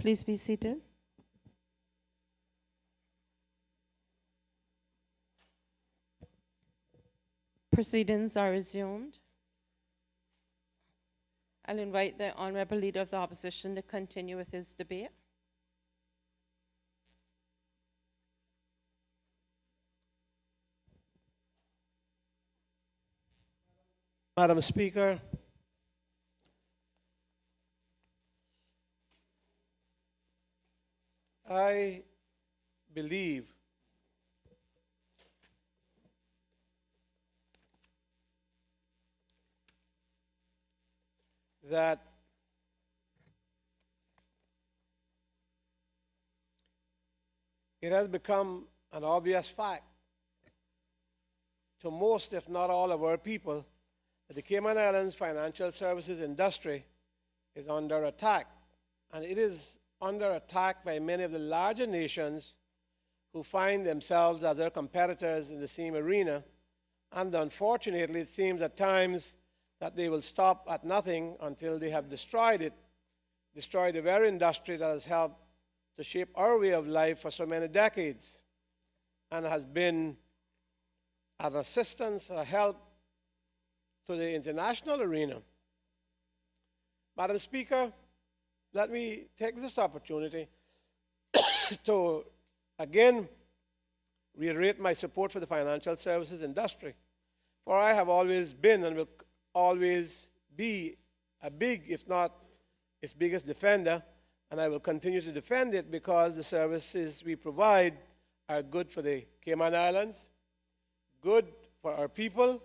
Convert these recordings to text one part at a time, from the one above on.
Please be seated. Proceedings are resumed. I'll invite the Honorable Leader of the Opposition to continue with his debate. Madam Speaker, I believe that it has become an obvious fact to most, if not all, of our people that the Cayman Islands financial services industry is under attack. And it is under attack by many of the larger nations who find themselves as their competitors in the same arena. And unfortunately, it seems at times that they will stop at nothing until they have destroyed it, destroyed the very industry that has helped to shape our way of life for so many decades and has been an assistance, a help to the international arena. Madam Speaker, let me take this opportunity to again reiterate my support for the financial services industry. For I have always been and will always be a big, if not its biggest defender, and I will continue to defend it because the services we provide are good for the Cayman Islands, good for our people,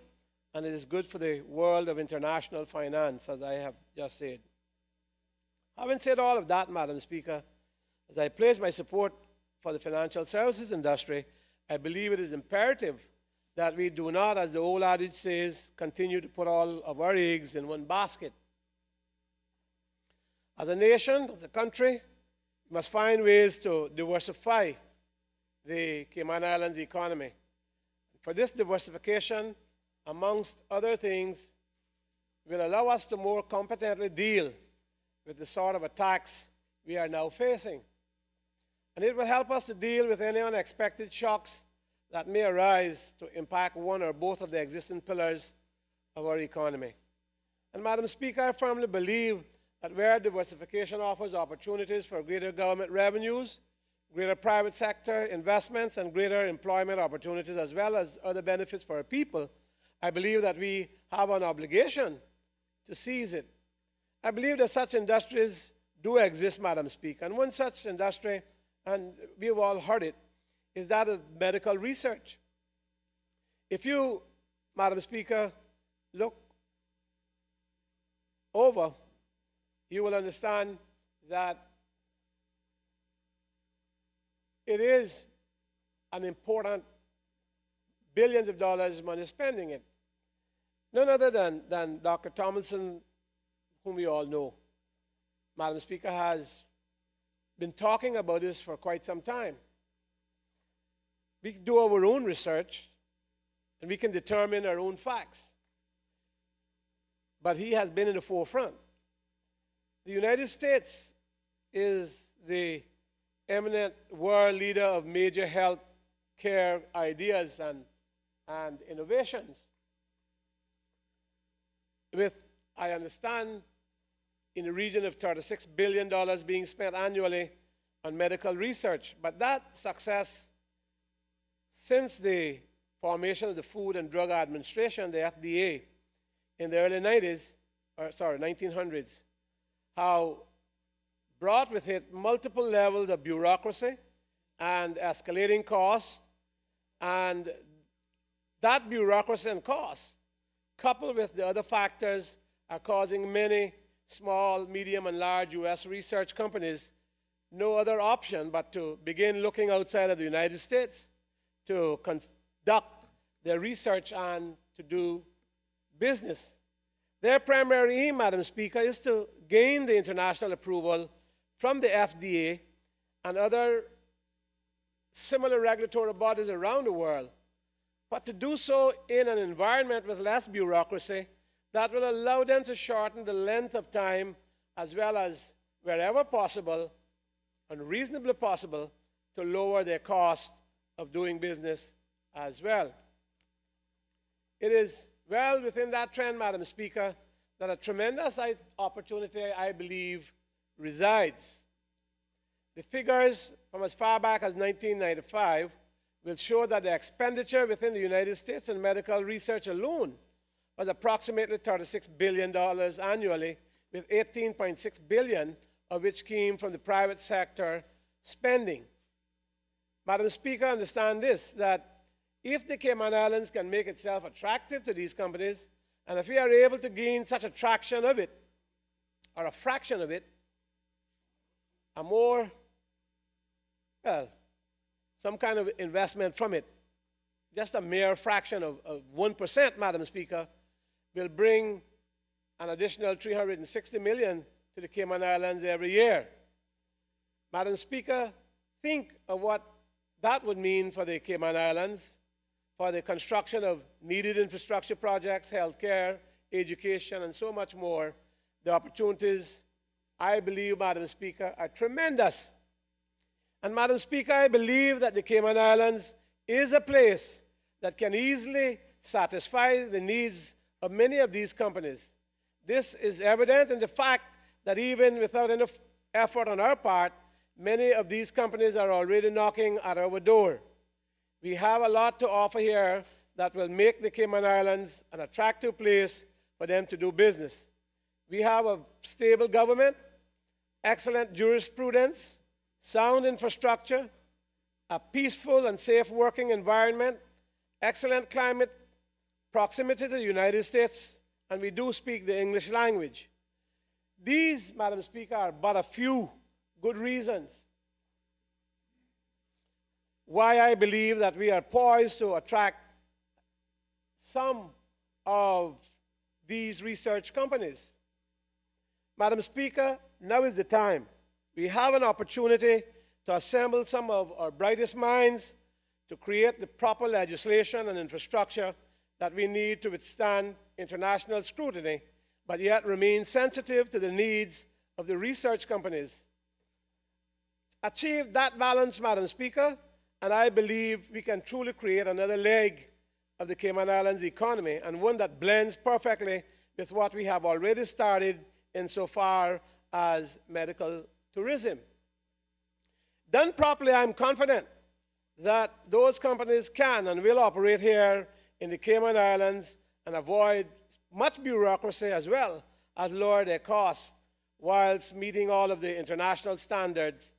and it is good for the world of international finance, as I have just said. Having said all of that, Madam Speaker, as I place my support for the financial services industry, I believe it is imperative that we do not, as the old adage says, continue to put all of our eggs in one basket. As a nation, as a country, we must find ways to diversify the Cayman Islands economy. For this diversification, amongst other things, will allow us to more competently deal with the sort of attacks we are now facing. And it will help us to deal with any unexpected shocks that may arise to impact one or both of the existing pillars of our economy. And Madam Speaker, I firmly believe that where diversification offers opportunities for greater government revenues, greater private sector investments, and greater employment opportunities, as well as other benefits for our people, I believe that we have an obligation to seize it. I believe that such industries do exist, Madam Speaker. And one such industry, and we've all heard it, is that of medical research. If you, Madam Speaker, look over, you will understand that it is an important billions of dollars money spending it. None other than Dr. Tomlinson, whom we all know. Madam Speaker has been talking about this for quite some time. We can do our own research and we can determine our own facts. But he has been in the forefront. The United States is the eminent world leader of major health care ideas and innovations. With, I understand, in the region of $36 billion being spent annually on medical research. But that success, since the formation of the Food and Drug Administration, the FDA, in the early 1900s, how brought with it multiple levels of bureaucracy and escalating costs, and that bureaucracy and costs, coupled with the other factors, are causing many small, medium, and large U.S. research companies no other option but to begin looking outside of the United States to conduct their research and to do business. Their primary aim, Madam Speaker, is to gain the international approval from the FDA and other similar regulatory bodies around the world, but to do so in an environment with less bureaucracy that will allow them to shorten the length of time, as well as, wherever possible, unreasonably possible to lower their cost of doing business as well. It is well within that trend, Madam Speaker, that a tremendous opportunity, I believe, resides. The figures from as far back as 1995 will show that the expenditure within the United States in medical research alone was approximately $36 billion annually, with $18.6 billion of which came from the private sector spending. Madam Speaker, understand this, that if the Cayman Islands can make itself attractive to these companies, and if we are able to gain such a traction of it, or a fraction of it, a more, well, some kind of investment from it, just a mere fraction of 1%, Madam Speaker, will bring an additional $360 million to the Cayman Islands every year. Madam Speaker, think of what that would mean for the Cayman Islands, for the construction of needed infrastructure projects, healthcare, education, and so much more. The opportunities, I believe, Madam Speaker, are tremendous. And Madam Speaker, I believe that the Cayman Islands is a place that can easily satisfy the needs of many of these companies. This is evident in the fact that even without enough effort on our part, many of these companies are already knocking at our door. We have a lot to offer here that will make the Cayman Islands an attractive place for them to do business. We have a stable government, excellent jurisprudence, sound infrastructure, a peaceful and safe working environment, excellent climate, proximity to the United States, and we do speak the English language. These, Madam Speaker, are but a few good reasons why I believe that we are poised to attract some of these research companies. Madam Speaker, now is the time. We have an opportunity to assemble some of our brightest minds to create the proper legislation and infrastructure that we need to withstand international scrutiny, but yet remain sensitive to the needs of the research companies. Achieve that balance, Madam Speaker, and I believe we can truly create another leg of the Cayman Islands economy, and one that blends perfectly with what we have already started insofar as medical tourism. Done properly, I'm confident that those companies can and will operate here in the Cayman Islands and avoid much bureaucracy as well as lower their costs whilst meeting all of the international standards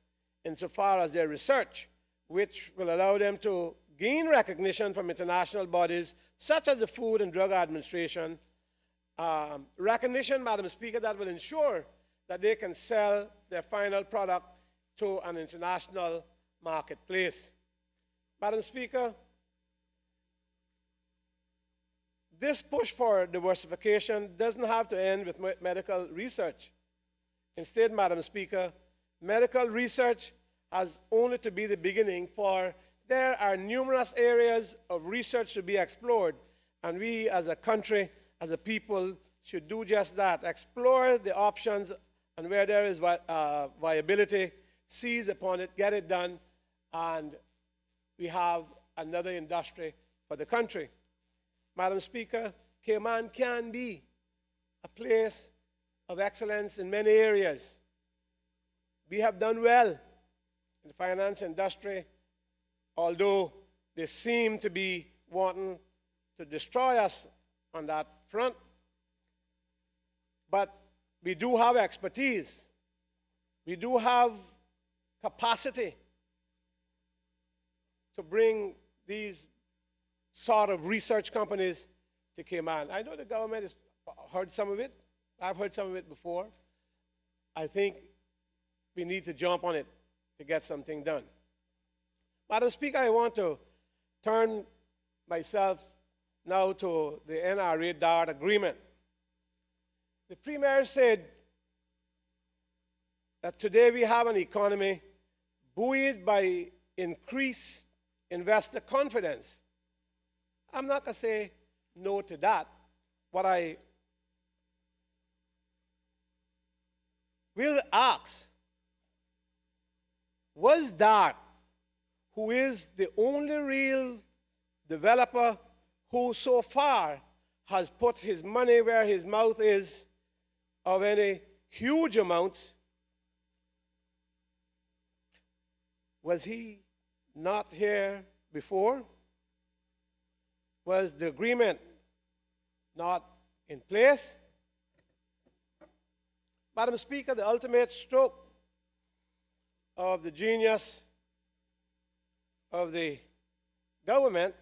insofar as their research, which will allow them to gain recognition from international bodies such as the Food and Drug Administration, recognition, Madam Speaker, that will ensure that they can sell their final product to an international marketplace. Madam Speaker, this push for diversification doesn't have to end with medical research. Instead, Madam Speaker, medical research has only to be the beginning, for there are numerous areas of research to be explored, and we as a country, as a people, should do just that, explore the options, and where there is viability, seize upon it, get it done, and we have another industry for the country. Madam Speaker, Cayman can be a place of excellence in many areas. We have done well in the finance industry, although they seem to be wanting to destroy us on that front. But we do have expertise. We do have capacity to bring these sort of research companies to Cayman. I know the government has heard some of it. I've heard some of it before. I think we need to jump on it to get something done. Madam Speaker, I want to turn myself now to the NRA DART agreement. The Premier said that today we have an economy buoyed by increased investor confidence. I'm not going to say no to that. What I will ask was DART, who is the only real developer who so far has put his money where his mouth is of any huge amounts. Was he not here before? Was the agreement not in place? Madam Speaker, the ultimate stroke of the genius of the government,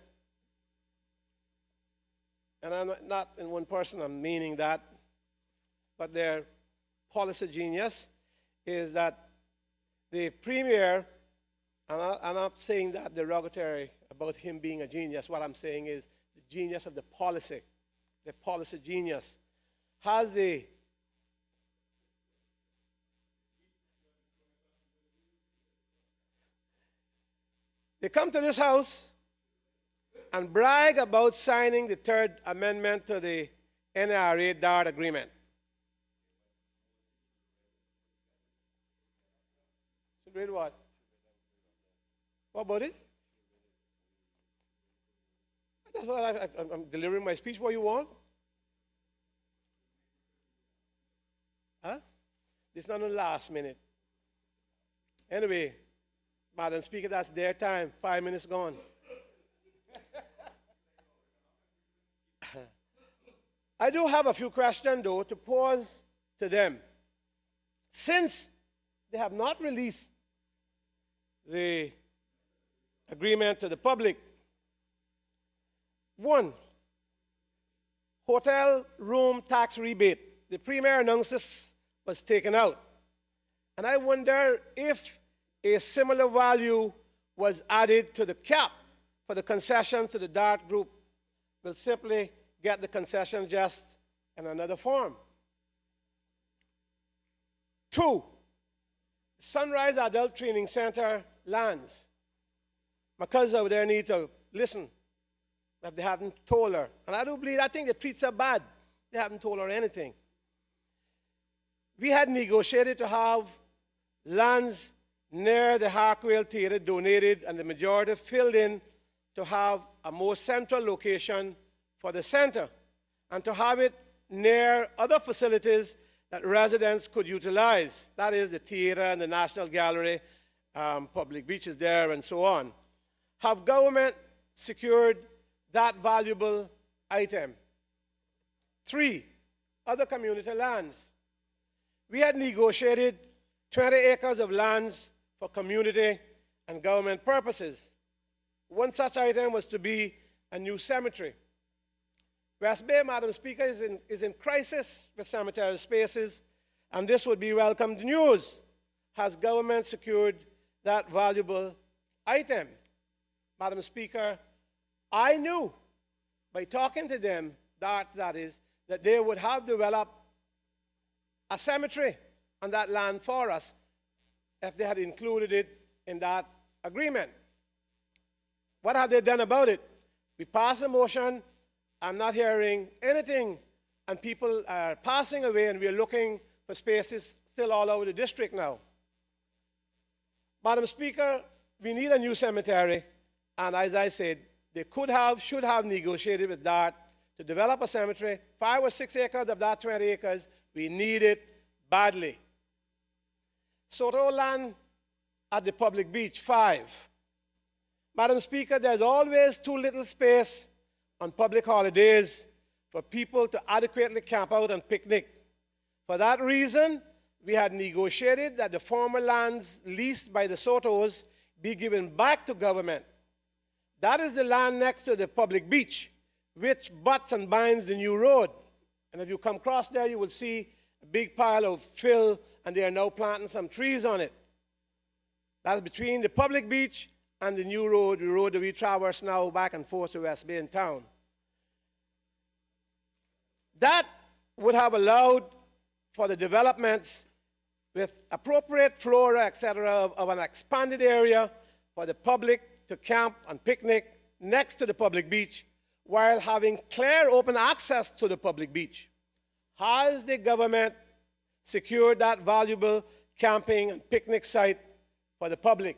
and I'm not in one person, I'm meaning that, but their policy genius, is that the premier, and I'm not saying that derogatory about him being a genius, what I'm saying is the genius of the policy genius, has the they come to this house and brag about signing the Third Amendment to the NRA DART agreement. Read what? What about it? That's what I'm delivering my speech. What you want? Huh? This is not the last minute. Anyway, Madam Speaker, that's their time. 5 minutes gone. I do have a few questions, though, to pose to them. Since they have not released the agreement to the public, one, hotel room tax rebate. The premier announced this was taken out. And I wonder if a similar value was added to the cap for the concessions to the DART group. Will simply get the concessions just in another form. Two, Sunrise Adult Training Center lands. My cousin over there needs to listen if they haven't told her. And I think the treats her bad. They haven't told her anything. We had negotiated to have lands near the Harkwell Theater donated and the majority filled in to have a more central location for the center and to have it near other facilities that residents could utilize. That is the theater and the National Gallery, public beaches there and so on. Have government secured that valuable item? Three, other community lands. We had negotiated 20 acres of lands for community and government purposes. One such item was to be a new cemetery. West Bay, Madam Speaker, is in crisis with cemetery spaces, and this would be welcomed news. Has government secured that valuable item? Madam Speaker, I knew by talking to them, that is, that they would have developed a cemetery on that land for us if they had included it in that agreement. What have they done about it? We passed a motion. I'm not hearing anything, and people are passing away, and we're looking for spaces still all over the district now. Madam Speaker, we need a new cemetery, and as I said, they should have negotiated with DART to develop a cemetery. 5 or 6 acres of that 20 acres, we need it badly. Soto land at the public beach, 5. Madam Speaker, there's always too little space on public holidays for people to adequately camp out and picnic. For that reason, we had negotiated that the former lands leased by the Sotos be given back to government. That is the land next to the public beach, which butts and binds the new road. And if you come across there, you will see a big pile of fill, and they are now planting some trees on it. That's between the public beach and the new road, the road that we traverse now back and forth to West Bay in town. That would have allowed for the developments with appropriate flora, etc., of an expanded area for the public to camp and picnic next to the public beach while having clear open access to the public beach. Has the government secured that valuable camping and picnic site for the public.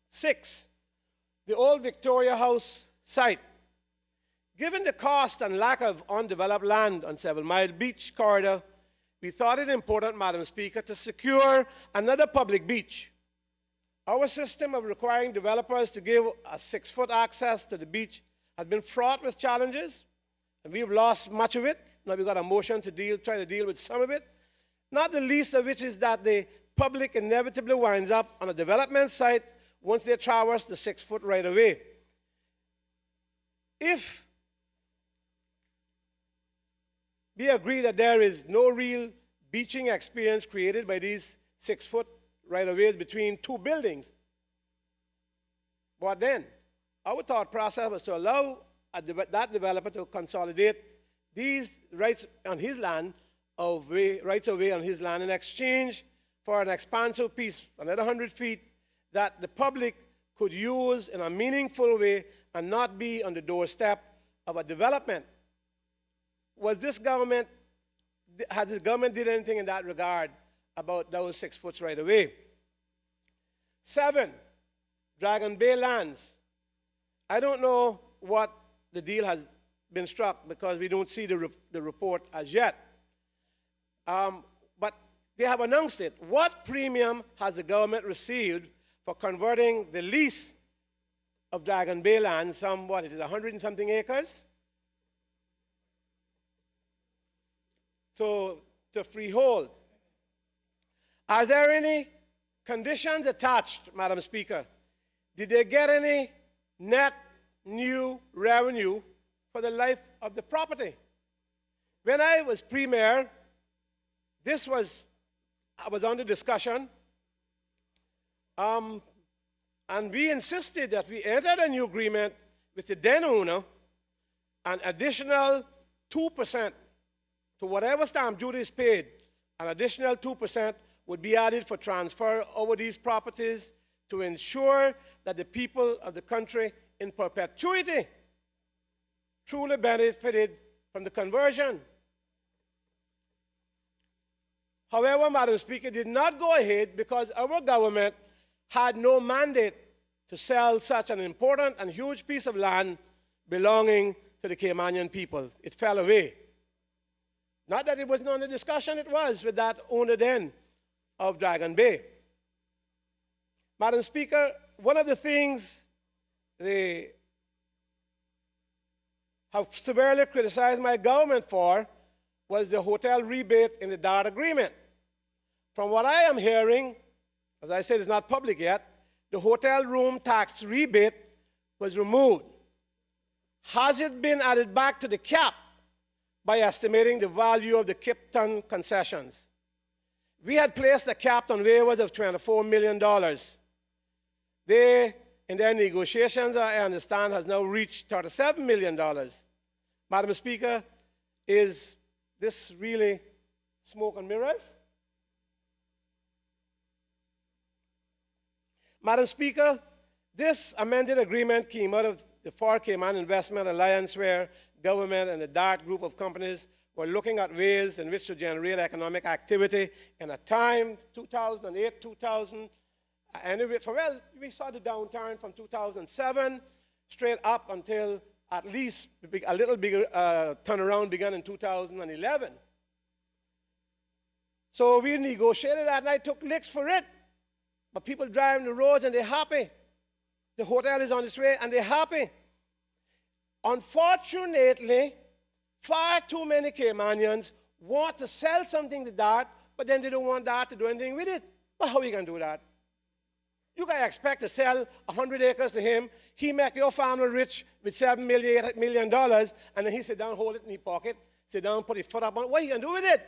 6, the old Victoria House site. Given the cost and lack of undeveloped land on 7 Mile Beach corridor, we thought it important, Madam Speaker, to secure another public beach. Our system of requiring developers to give a 6-foot access to the beach has been fraught with challenges, and we've lost much of it. Now we've got a motion to try to deal with some of it, not the least of which is that the public inevitably winds up on a development site once they traverse the 6-foot right-of-way. If we agree that there is no real beaching experience created by these 6-foot right-of-ways between 2 buildings, what then? Our thought process was to allow that developer to consolidate these rights on his land, rights of way on his land, in exchange for an expansive piece, another 100 feet, that the public could use in a meaningful way and not be on the doorstep of a development. Has this government did anything in that regard about those 6 foot right away? 7, Dragon Bay lands. I don't know what the deal has been struck because we don't see the report as yet. But they have announced it. What premium has the government received for converting the lease of Dragon Bay land, it is 100 and something acres, to freehold? Are there any conditions attached, Madam Speaker? Did they get any net new revenue for the life of the property? When I was Premier, this was under discussion, and we insisted that we entered a new agreement with the then owner, an additional 2% to whatever stamp duty is paid, an additional 2% would be added for transfer over these properties to ensure that the people of the country in perpetuity truly benefited from the conversion. However, Madam Speaker, did not go ahead because our government had no mandate to sell such an important and huge piece of land belonging to the Caymanian people. It fell away. Not that it wasn't on the discussion, it was with that owner then of Dragon Bay. Madam Speaker, one of the things they have severely criticized my government for was the hotel rebate in the DART agreement. From what I am hearing, as I said, it's not public yet, the hotel room tax rebate was removed. Has it been added back to the cap by estimating the value of the Cape Town concessions? We had placed a cap on waivers of $24 million. They, in their negotiations, I understand, has now reached $37 million. Madam Speaker, is this really smoke and mirrors? Madam Speaker, this amended agreement came out of the 4 Cayman Investment Alliance, where government and the DART group of companies were looking at ways in which to generate economic activity in a time, 2008, 2000, anyway, we saw the downturn from 2007 straight up until at least a little bigger turnaround began in 2011. So we negotiated that, and I took licks for it. But people driving the roads and they're happy. The hotel is on its way and they're happy. Unfortunately, far too many Caymanians want to sell something to DART, but then they don't want DART to do anything with it. Well, how are you going to do that? You can expect to sell 100 acres to him. He make your family rich with $7 million, and then he sit down, hold it in his pocket, sit down, put his foot up on it. What are you going to do with it?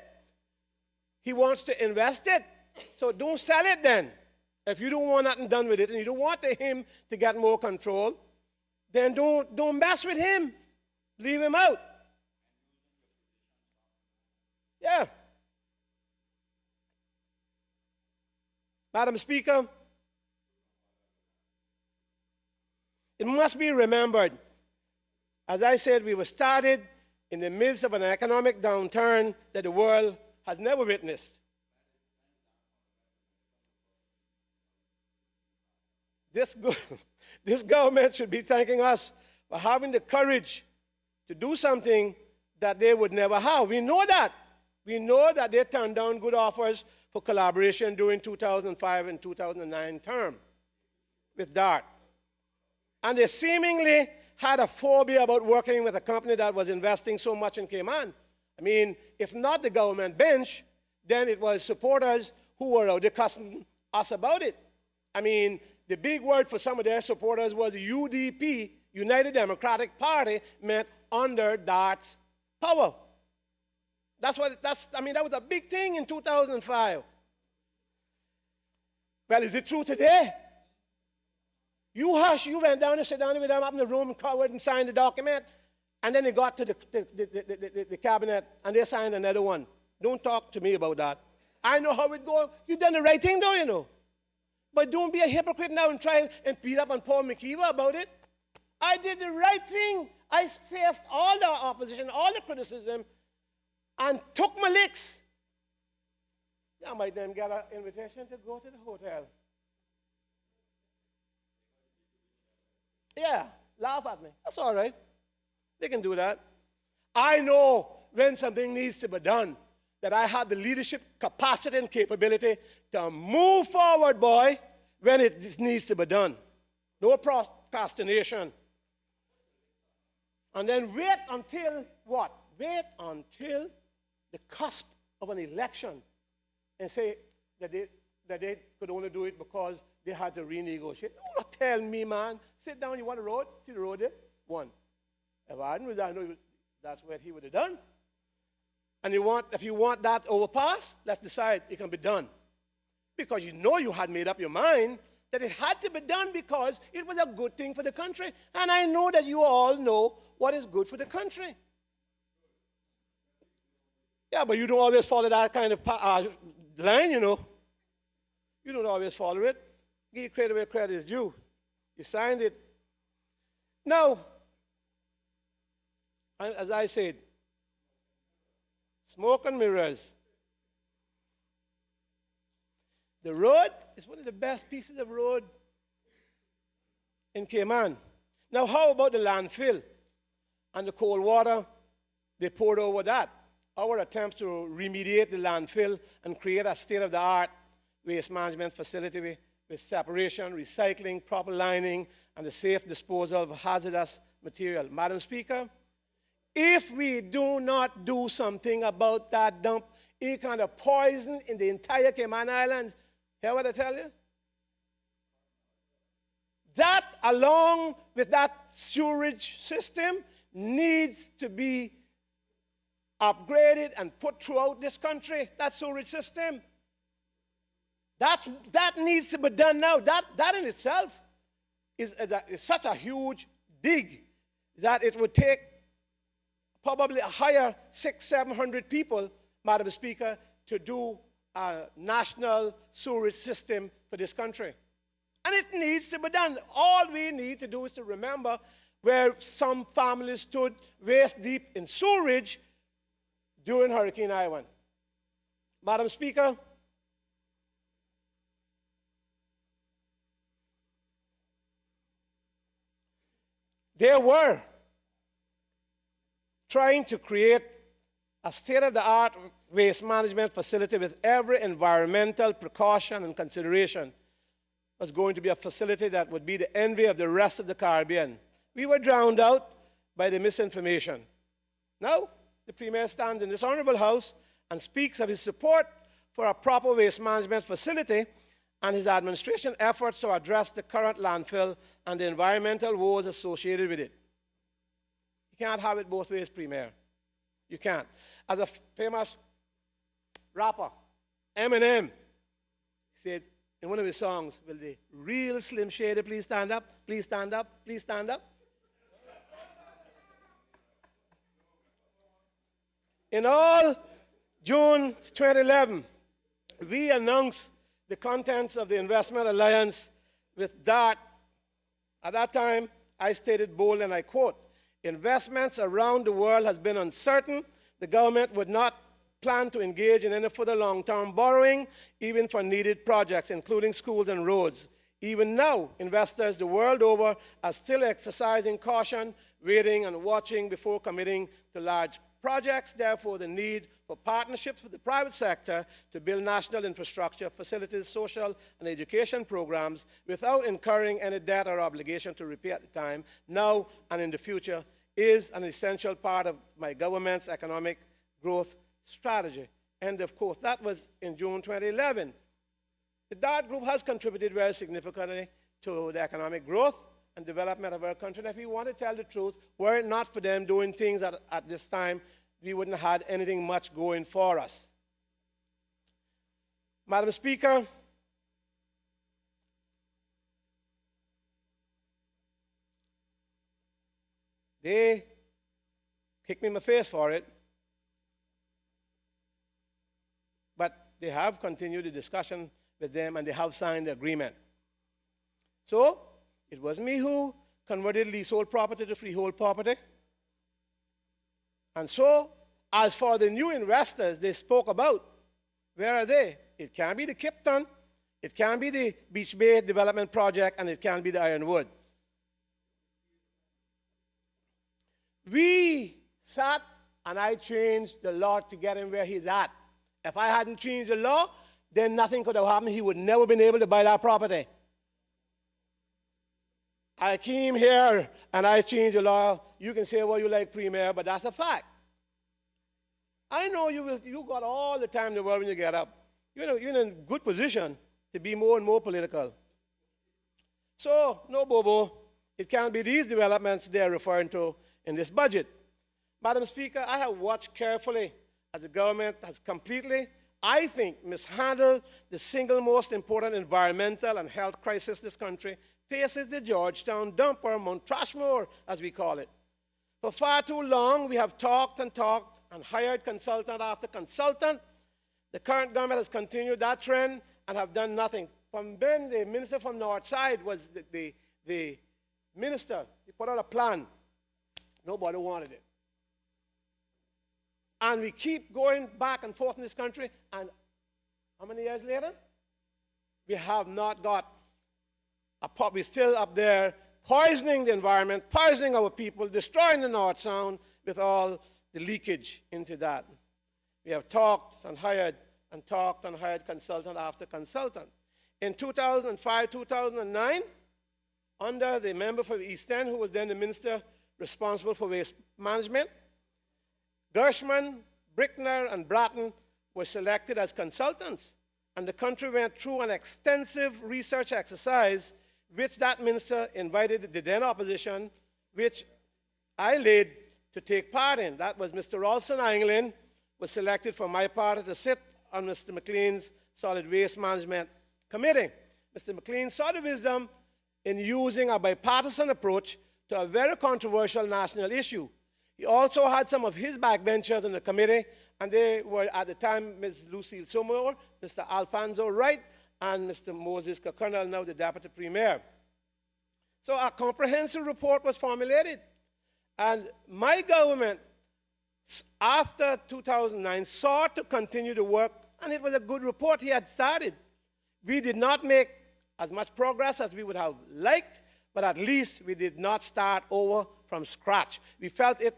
He wants to invest it. So don't sell it then. If you don't want nothing done with it and you don't want him to get more control, then don't mess with him. Leave him out. Yeah. Madam Speaker, it must be remembered, as I said, we were started in the midst of an economic downturn that the world has never witnessed. this, this government should be thanking us for having the courage to do something that they would never have. We know that. We know that they turned down good offers for collaboration during 2005 and 2009 term with DART. And they seemingly had a phobia about working with a company that was investing so much in Cayman. I mean, if not the government bench, then it was supporters who were out there cussing us about it. I mean, the big word for some of their supporters was UDP, United Democratic Party, meant under DART's power. That was a big thing in 2005. Well, is it true today? You went down and sat down with them up in the room, covered and signed the document, and then they got to the cabinet and they signed another one. Don't talk to me about that. I know how it goes. You done the right thing, though, you know. But don't be a hypocrite now and try and beat up on Paul McKeever about it. I did the right thing. I faced all the opposition, all the criticism, and took my licks. I might then get an invitation to go to the hotel. Yeah, laugh at me. That's all right. They can do that. I know when something needs to be done, that I have the leadership capacity and capability to move forward, boy, when it needs to be done. No procrastination. And then wait until what? Wait until the cusp of an election and say that they could only do it because they had to renegotiate. Don't tell me, man. Sit down, you want a road? See the road there? One. If I hadn't, I know that's what he would have done. And if you want that overpass, let's decide it can be done. Because you know you had made up your mind that it had to be done because it was a good thing for the country. And I know that you all know what is good for the country. Yeah, but you don't always follow that kind of line, you know. You don't always follow it. Give credit where credit is due. You signed it. Now, as I said, smoke and mirrors. The road is one of the best pieces of road in Cayman. Now, how about the landfill and the cold water they poured over that? Our attempts to remediate the landfill and create a state-of-the-art waste management facility with separation, recycling, proper lining, and the safe disposal of hazardous material. Madam Speaker, if we do not do something about that dump, it kind of poison in the entire Cayman Islands. Hear what I tell you? That, along with that sewerage system, needs to be upgraded and put throughout this country, that sewerage system. That needs to be done now. That in itself is such a huge dig that it would take probably a higher 600-700 people, Madam Speaker, to do a national sewerage system for this country. And it needs to be done. All we need to do is to remember where some families stood waist deep in sewerage during Hurricane Ivan. Madam Speaker, they were trying to create a state-of-the-art waste management facility with every environmental precaution and consideration. It was going to be a facility that would be the envy of the rest of the Caribbean. We were drowned out by the misinformation. Now, the Premier stands in this honorable House and speaks of his support for a proper waste management facility and his administration efforts to address the current landfill and the environmental woes associated with it. You can't have it both ways, Premier. You can't. As a famous rapper, Eminem, said in one of his songs, will the real Slim Shady please stand up? Please stand up? Please stand up? In all June 2011, we announced the contents of the investment alliance with DART. At that time, I stated bold, and I quote, investments around the world has been uncertain. The government would not plan to engage in any further long-term borrowing, even for needed projects, including schools and roads. Even now, investors the world over are still exercising caution, waiting and watching before committing to large projects. Therefore, the need for partnerships with the private sector to build national infrastructure, facilities, social and education programs without incurring any debt or obligation to repay at the time, now and in the future, is an essential part of my government's economic growth strategy. End of quote. That was in June 2011. The DART group has contributed very significantly to the economic growth and development of our country. And if we want to tell the truth, were it not for them doing things at this time, we wouldn't have had anything much going for us. Madam Speaker, they kicked me in the face for it, but they have continued the discussion with them and they have signed the agreement. So, it wasn't me who converted leasehold property to freehold property. And so, as for the new investors they spoke about, where are they? It can't be the Kipton, it can't be the Beach Bay Development Project, and it can't be the Ironwood. We sat and I changed the law to get him where he's at. If I hadn't changed the law, then nothing could have happened. He would never have been able to buy that property. I came here and I changed the law. You can say what you like, Premier, but that's a fact. I know you got all the time in the world when you get up. You're in a good position to be more and more political. So, no, Bobo, it can't be these developments they're referring to in this budget. Madam Speaker, I have watched carefully as the government has completely, I think, mishandled the single most important environmental and health crisis this country faces, the Georgetown dump, or Mount Trashmore, as we call it. For far too long, we have talked and hired consultant after consultant. The current government has continued that trend and have done nothing. From then, the minister from North Side was the minister. He put out a plan. Nobody wanted it. And we keep going back and forth in this country, and how many years later? We have not got a pop. We're still up there poisoning the environment, poisoning our people, destroying the North Sound with all the leakage into that. We have talked and hired consultant after consultant. In 2005, 2009, under the member for East End, who was then the minister responsible for waste management, Gershman, Brickner, and Bratton were selected as consultants, and the country went through an extensive research exercise which that minister invited the then opposition, which I led to take part in. That was Mr. Ralston England was selected for my part to sit on Mr. McLean's Solid Waste Management Committee. Mr. McLean saw the wisdom in using a bipartisan approach to a very controversial national issue. He also had some of his backbenchers on the committee, and they were at the time Ms. Lucille Somore, Mr. Alfonso Wright, and Mr. Moses Kakernal, now the Deputy Premier. So a comprehensive report was formulated, and my government, after 2009, sought to continue the work, and it was a good report he had started. We did not make as much progress as we would have liked, but at least we did not start over from scratch. We felt it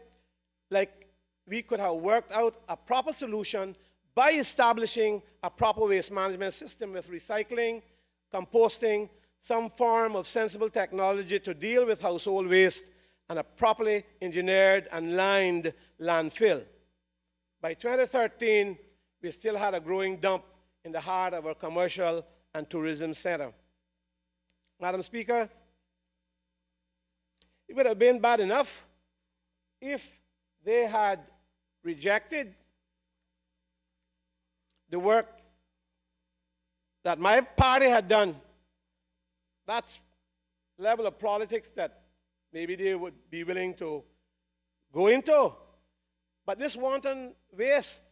like we could have worked out a proper solution by establishing a proper waste management system with recycling, composting, some form of sensible technology to deal with household waste, and a properly engineered and lined landfill. By 2013, we still had a growing dump in the heart of our commercial and tourism center. Madam Speaker, it would have been bad enough if they had rejected the work that my party had done. That's the level of politics that maybe they would be willing to go into. But this wanton waste,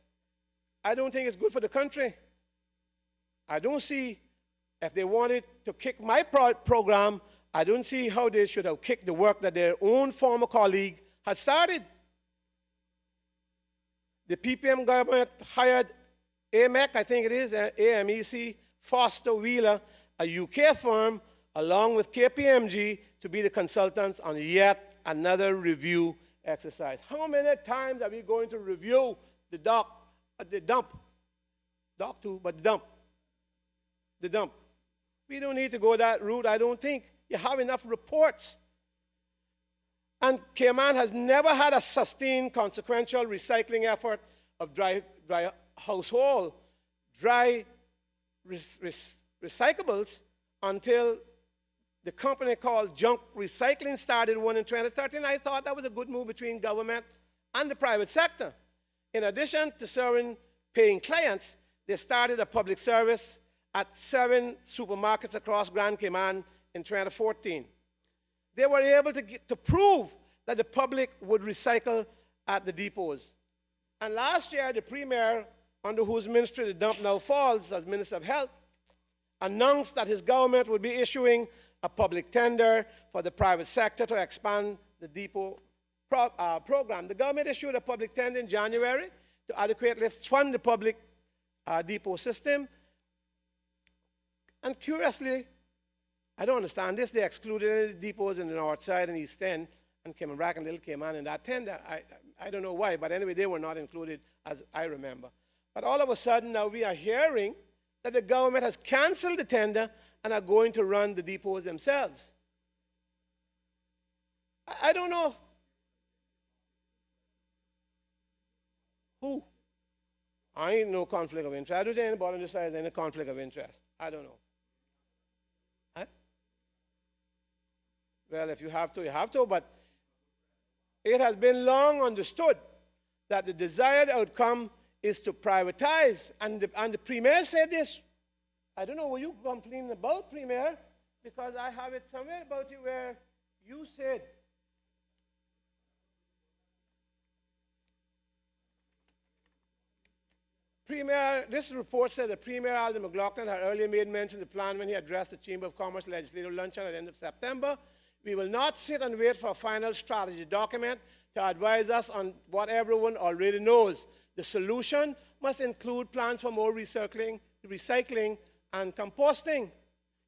I don't think it's good for the country. I don't see, if they wanted to kick my program, I don't see how they should have kicked the work that their own former colleague had started. The PPM government hired AMEC, I think it is, AMEC, Foster Wheeler, a UK firm, along with KPMG, to be the consultants on yet another review exercise. How many times are we going to review the dump? Dock too, but the dump. We don't need to go that route, I don't think. You have enough reports. And Cayman has never had a sustained consequential recycling effort of dry household recyclables until the company called Junk Recycling started one in 2013. I thought that was a good move between government and the private sector. In addition to serving paying clients, they started a public service at 7 supermarkets across Grand Cayman in 2014. They were able to prove that the public would recycle at the depots. And last year, the premier, under whose ministry the dump now falls as Minister of Health, announced that his government would be issuing a public tender for the private sector to expand the depot program. The government issued a public tender in January to adequately fund the public depot system. And curiously, I don't understand this, they excluded any depots in the north side and east end and Cayman Brac and Little Cayman in that tender. I don't know why, but anyway, they were not included as I remember. But all of a sudden now we are hearing that the government has canceled the tender and are going to run the depots themselves. I don't know. Who? I ain't no conflict of interest. I don't think anybody on this side has any conflict of interest. I don't know. Huh? Well, if you have to, you have to, but it has been long understood that the desired outcome is to privatize. And the premier said this. I don't know what you complain about, premier, because I have it somewhere about you where you said, Premier, this report said that Premier Alden McLaughlin had earlier made mention of the plan when he addressed the Chamber of Commerce Legislative Luncheon at the end of September. We will not sit and wait for a final strategy document to advise us on what everyone already knows. The solution must include plans for more recycling and composting.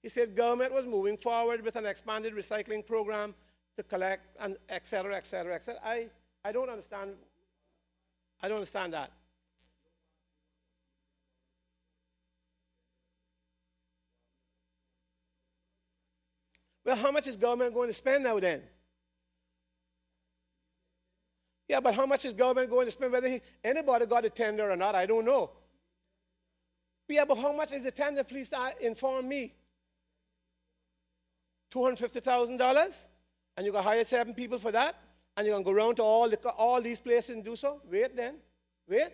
He said government was moving forward with an expanded recycling program to collect and et cetera, et cetera, et cetera. I don't understand. I don't understand that. Well, how much is government going to spend now then? Yeah, but how much is government going to spend? Whether anybody got a tender or not, I don't know. Yeah, but how much is the tender? Please inform me. $250,000? And you're going to hire 7 people for that? And you're going to go around to all these places and do so? Wait then. Wait.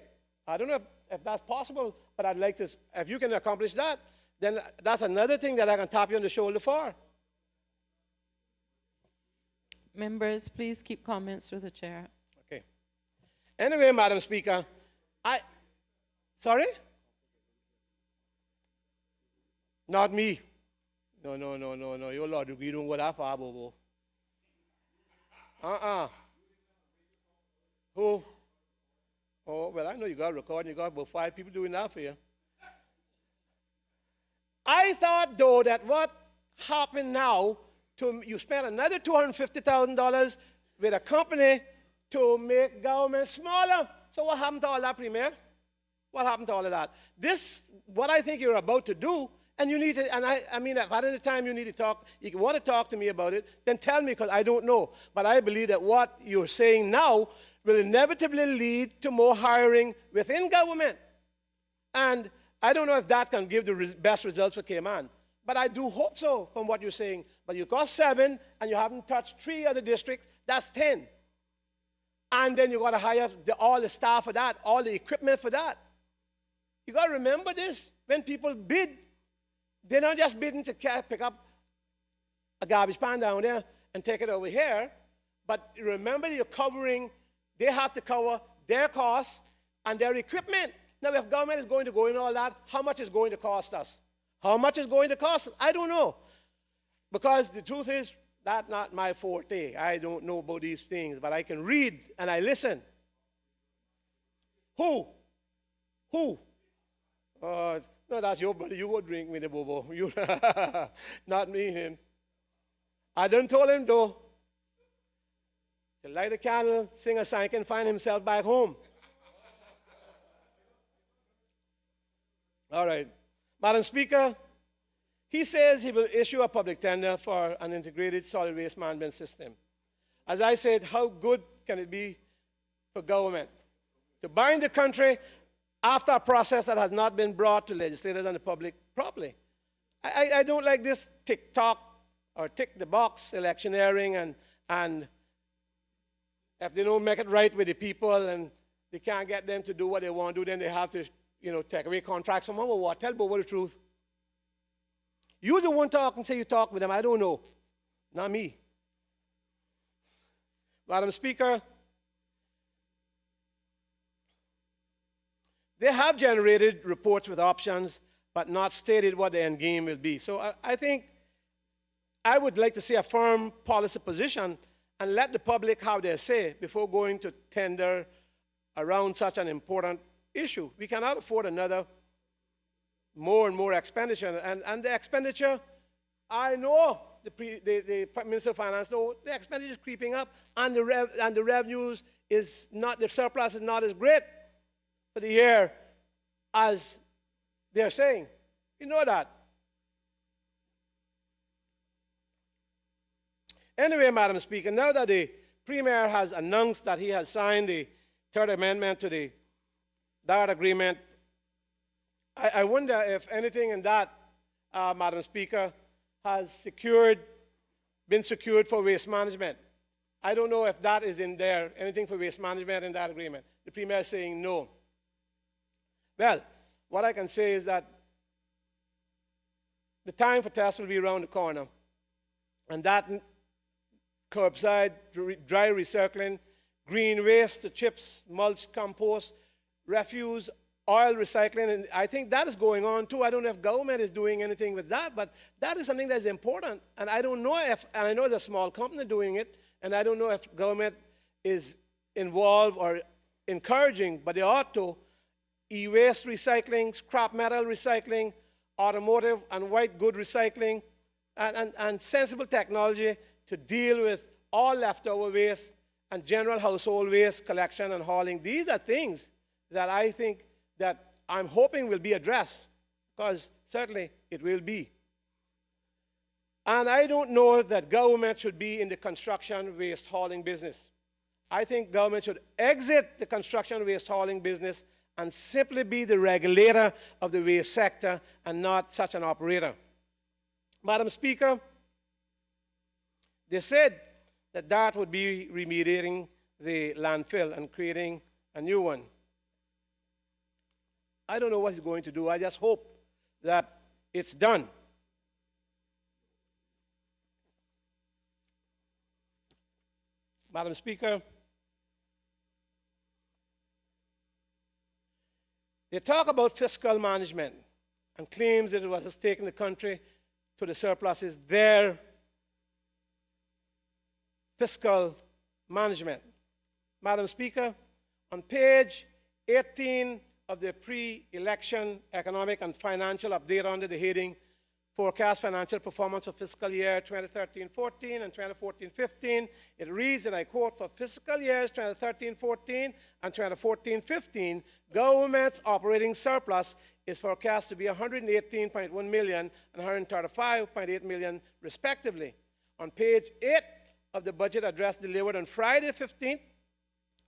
I don't know if that's possible, but I'd like to, if you can accomplish that, then that's another thing that I can tap you on the shoulder for. Members, please keep comments through the chair. Okay. Anyway, Madam Speaker, sorry? Not me. No. Your law degree don't go that far, Bobo. Who? Oh, well, I know you got a record, you got about 5 people doing that for you. I thought, though, that what happened now, you spent another $250,000 with a company to make government smaller. So what happened to all that, Premier? What happened to all of that? This, what I think you're about to do, and you need to, and I mean, at any time you need to talk, you want to talk to me about it, then tell me, because I don't know. But I believe that what you're saying now will inevitably lead to more hiring within government. And I don't know if that can give the best results for Cayman. But I do hope so from what you're saying. But you got 7 and you haven't touched 3 other districts, that's 10. And then you got to hire all the staff for that, all the equipment for that. You got to remember this. When people bid, they're not just bidding to pick up a garbage pan down there and take it over here. But remember, you're covering, they have to cover their costs and their equipment. Now, if government is going to go in all that, how much is going to cost us? How much is going to cost us? I don't know. Because the truth is, that's not my forte. I don't know about these things, but I can read and I listen. Who? No, No, that's your brother. You go drink with the bobo. You, not me, him. I done told him, though, to light a candle, sing a song, and find himself back home. All right. Madam Speaker, he says he will issue a public tender for an integrated solid waste management system. As I said, how good can it be for government to bind the country after a process that has not been brought to legislators and the public properly? I don't like this tick-tock or tick-the-box electioneering, and if they don't make it right with the people and they can't get them to do what they want to do, then they have to, take away contracts from them or what? Tell Bobo the truth. You the one talk and say you talk with them. I don't know. Not me. Madam Speaker, they have generated reports with options, but not stated what the end game will be. So I think I would like to see a firm policy position and let the public have their say before going to tender around such an important issue. We cannot afford another more and more expenditure. And the expenditure, I know the Minister of Finance knows the expenditure is creeping up, and the revenues is not, the surplus is not as great for the year as they're saying. You know that. Anyway, Madam Speaker, now that the Premier has announced that he has signed the Third Amendment to the DART agreement, I wonder if anything in that, Madam Speaker, has been secured for waste management. I don't know if that is in there, anything for waste management in that agreement. The Premier is saying no. Well, what I can say is that the time for tests will be around the corner, and that curbside, dry recycling, green waste, the chips, mulch, compost, refuse, oil recycling, and I think that is going on too. I don't know if government is doing anything with that, but that is something that is important. And I don't know if, and I know it's a small company doing it, and I don't know if government is involved or encouraging, but they ought to, e-waste recycling, scrap metal recycling, automotive and white good recycling, and sensible technology to deal with all leftover waste and general household waste collection and hauling. These are things that I think that I'm hoping will be addressed, because certainly it will be. And I don't know that government should be in the construction waste hauling business. I think government should exit the construction waste hauling business and simply be the regulator of the waste sector and not such an operator. Madam Speaker, they said that DART would be remediating the landfill and creating a new one. I don't know what he's going to do. I just hope that it's done. Madam Speaker, they talk about fiscal management and claims that what has taken the country to the surplus is their fiscal management. Madam Speaker, on page 18 of the pre-election economic and financial update under the heading Forecast Financial Performance for Fiscal Year 2013-14 and 2014-15, it reads, and I quote, for fiscal years 2013-14 and 2014-15, government's operating surplus is forecast to be $118.1 million and $135.8 million, respectively. On page 8 of the budget address delivered on Friday 15th,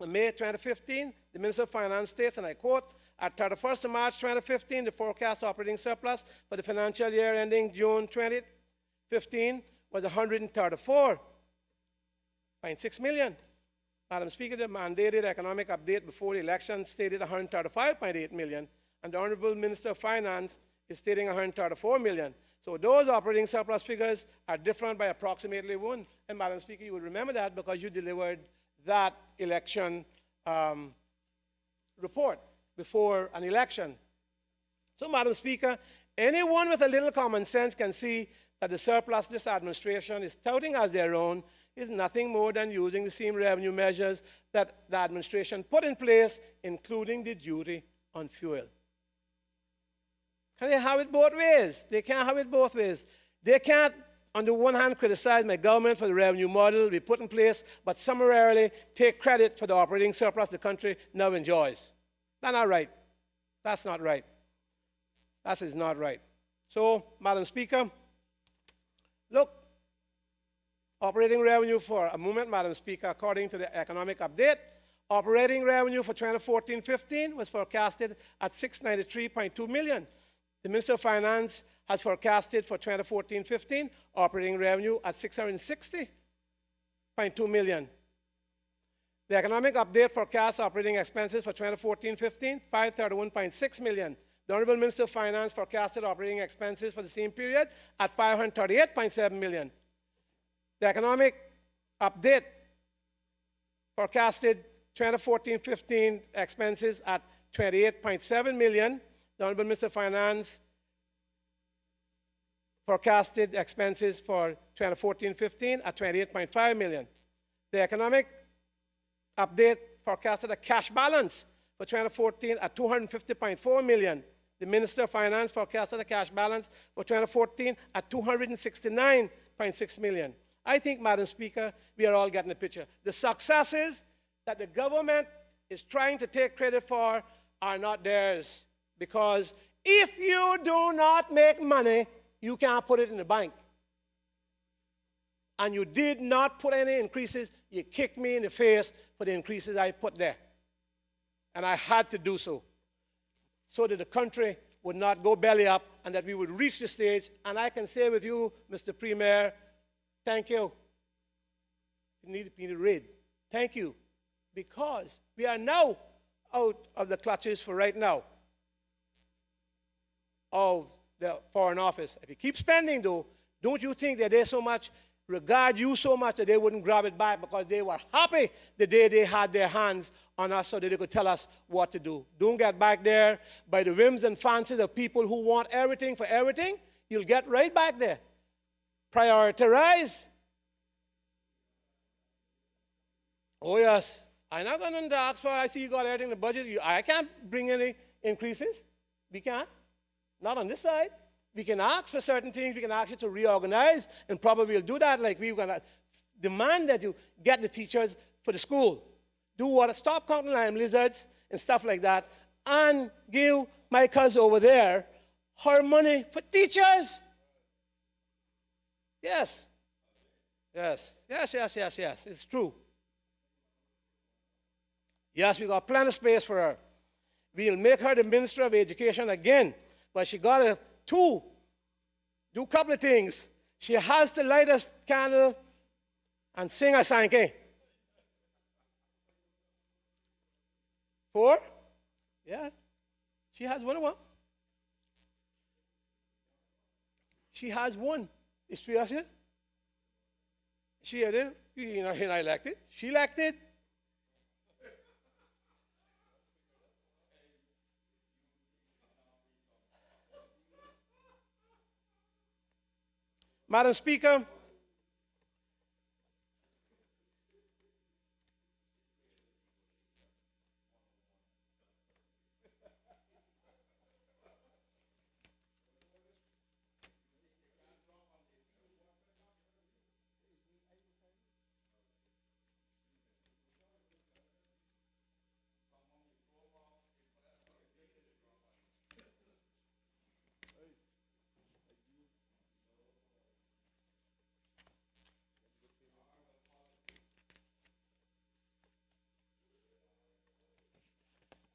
May 2015, the Minister of Finance states, and I quote, at 31st of March 2015, the forecast operating surplus for the financial year ending June 2015 was $134.6 million. Madam Speaker, the mandated economic update before the election stated $135.8 million, and the Honorable Minister of Finance is stating $134 million. So those operating surplus figures are different by approximately one. And Madam Speaker, you will remember that because you delivered that election report before an election. So, Madam Speaker, anyone with a little common sense can see that the surplus this administration is touting as their own is nothing more than using the same revenue measures that the administration put in place, including the duty on fuel. Can they have it both ways? They can't have it both ways. They can't, on the one hand, criticize my government for the revenue model we put in place, but summarily take credit for the operating surplus the country now enjoys. That's not right. That's not right. That is not right. So, Madam Speaker, look, operating revenue for a moment, Madam Speaker, according to the economic update, operating revenue for 2014-15 was forecasted at $693.2 million. The Minister of Finance has forecasted for 2014-15 operating revenue at $660.2 million. The economic update forecasts operating expenses for 2014-15, $531.6 million. The Honorable Minister of Finance forecasted operating expenses for the same period at $538.7 million. The economic update forecasted 2014-15 expenses at $28.7 million. The Honorable Minister of Finance forecasted expenses for 2014-15 at $28.5 million. The economic update forecasted a cash balance for 2014 at $250.4 million. The Minister of Finance forecasted a cash balance for 2014 at $269.6 million. I think, Madam Speaker, we are all getting the picture. The successes that the government is trying to take credit for are not theirs. Because if you do not make money, you can't put it in the bank. And you did not put any increases, you kicked me in the face for the increases I put there. And I had to do so that the country would not go belly up and that we would reach the stage. And I can say with you, Mr. Premier, thank you. You need to read. Thank you. Because we are now out of the clutches for right now of the Foreign Office. If you keep spending, though, don't you think that they so much regard you so much that they wouldn't grab it back because they were happy the day they had their hands on us so that they could tell us what to do. Don't get back there by the whims and fancies of people who want everything for everything. You'll get right back there. Prioritize. Oh, yes. I'm not going to ask for, I see you got everything in the budget. I can't bring any increases. We can't. Not on this side. We can ask for certain things. We can ask you to reorganize, and probably we'll do that. Like we're going to demand that you get the teachers for the school. Do what? Stop counting lime lizards and stuff like that, and give my cousin over there her money for teachers. Yes. Yes. Yes, yes, yes, yes. It's true. Yes, we got plenty of space for her. We'll make her the Minister of Education again, but she got to do a couple of things. She has to light a candle and sing a Sankey. 4? Yeah. She has one. She has one. Is 3 us here? She had it. You're not elected. She elected. Madam Speaker,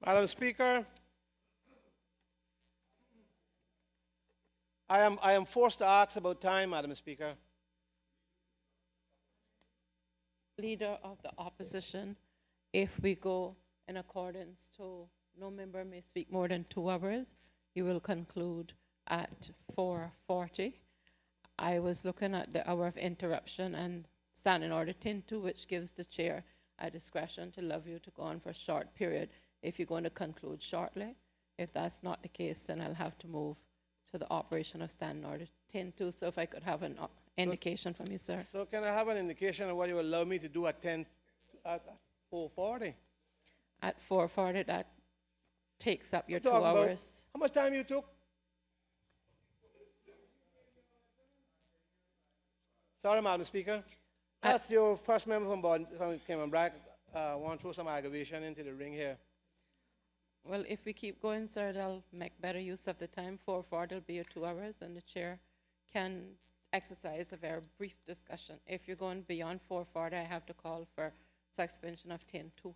Madam Speaker, I am forced to ask about time, Madam Speaker. Leader of the opposition, if we go in accordance to no member may speak more than 2 hours, you will conclude at 4:40. I was looking at the hour of interruption and Standing Order 10-2, which gives the chair a discretion to allow you to go on for a short period if you're going to conclude shortly. If that's not the case, then I'll have to move to the operation of Standing Order 10-2. So if I could have an indication from you, sir. So can I have an indication of what you will allow me to do at 4:40? At 4:40, that takes up your 2 Talk about hours. how much time you took? Sorry, Madam Speaker. That's your first member from Cayman Black. Want to throw some aggravation into the ring here. Well, if we keep going, sir, they'll make better use of the time. 4:40 will be 2 hours, and the chair can exercise a very brief discussion. If you're going beyond 4:40, I have to call for suspension of 10:2.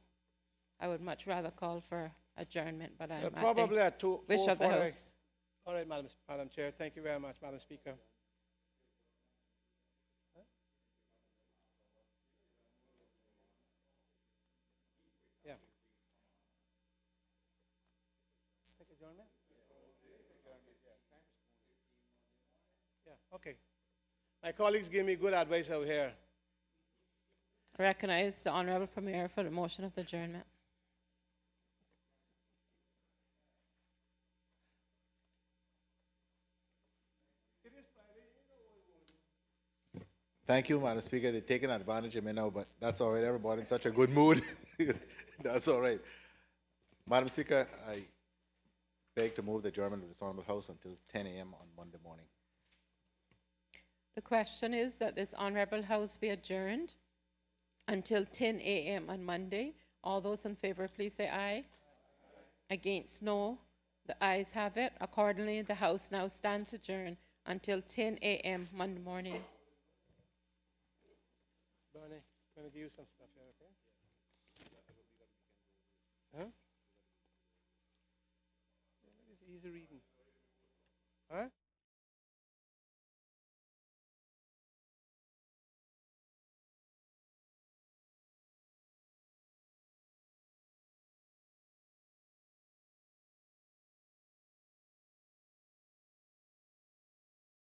I would much rather call for adjournment, but I'm Probably at at 2. the wish of the 4:40. House. All right, Madam Chair. Thank you very much, Madam Speaker. Yeah. Take adjournment? Yeah, okay. My colleagues gave me good advice over here. I recognize the Honorable Premier for the motion of the adjournment. Thank you, Madam Speaker. They're taking advantage of me now, but that's all right. Everybody in such a good mood. That's all right. Madam Speaker, I beg to move the adjournment of this Honorable House until 10 a.m. on Monday morning. The question is that this Honorable House be adjourned until 10 a.m. on Monday. All those in favor, please say aye. Against, no. The ayes have it. Accordingly, the House now stands adjourned until 10 a.m. Monday morning. Bernie, I'm going to give you some stuff here, okay? Huh? Yeah, it's easy reading.